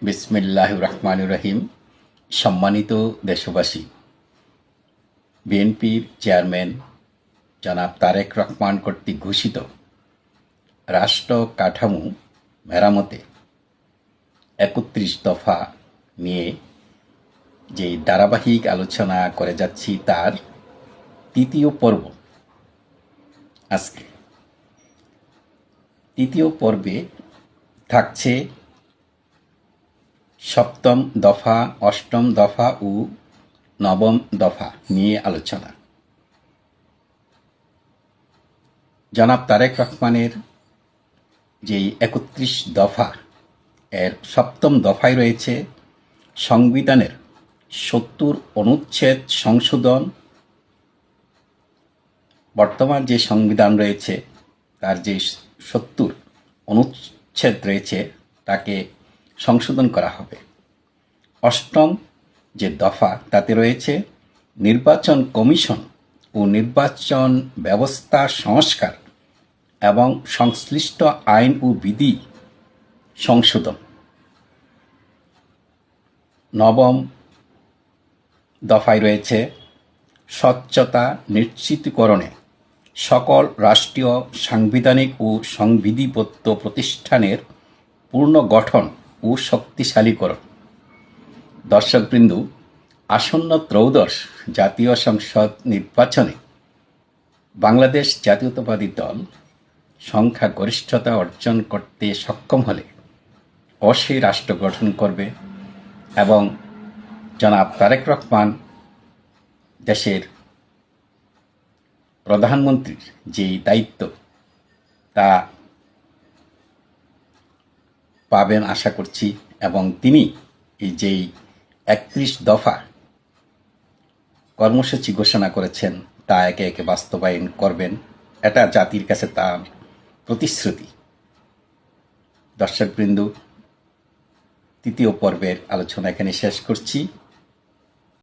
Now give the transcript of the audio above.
বিসমিল্লাহির রহমানির রহিম। সম্মানিত দেশবাসী, বিএনপির চেয়ারম্যান জনাব তারেক রহমান কর্তৃক ঘোষিত রাষ্ট্র কাঠামো মেরামতে ৩১ দফা নিয়ে যেই ধারাবাহিক আলোচনা করে যাচ্ছি তার তৃতীয় পর্ব আজকে। তৃতীয় পর্বে থাকছে সপ্তম দফা, অষ্টম দফা ও নবম দফা নিয়ে আলোচনা। জনাব তারেক রহমানের যেই ৩১ দফা, এর সপ্তম দফায় রয়েছে সংবিধানের ৭০ অনুচ্ছেদ সংশোধন। বর্তমান যে সংবিধান রয়েছে তার যে ৭০ অনুচ্ছেদ রয়েছে তাকে সংশোধন করা হবে। অষ্টম যে দফা তাতে রয়েছে নির্বাচন কমিশন ও নির্বাচন ব্যবস্থা সংস্কার এবং সংশ্লিষ্ট আইন ও বিধি সংশোধন। নবম দফায় রয়েছে স্বচ্ছতা নিশ্চিতকরণে সকল রাষ্ট্রীয় সাংবিধানিক ও সংবিধিবদ্ধ প্রতিষ্ঠানের পুনর্গঠন ও শক্তিশালীকরণ। দর্শকবৃন্দ, আসন্ন ত্রয়োদশ জাতীয় সংসদ নির্বাচনে বাংলাদেশ জাতীয়তাবাদী দল সংখ্যাগরিষ্ঠতা অর্জন করতে সক্ষম হলে অবশ্যই রাষ্ট্র গঠন করবে এবং জনাব তারেক রহমান দেশের প্রধানমন্ত্রীর যেই দায়িত্ব তা পাবেন আশা করছি, এবং তিনি এই যেই ৩১ দফা কর্মসূচি ঘোষণা করেছেন তা একে একে বাস্তবায়ন করবেন। এটা জাতির কাছে তার প্রতিশ্রুতি। দর্শকবৃন্দ, তৃতীয় পর্বের আলোচনা এখানে শেষ করছি।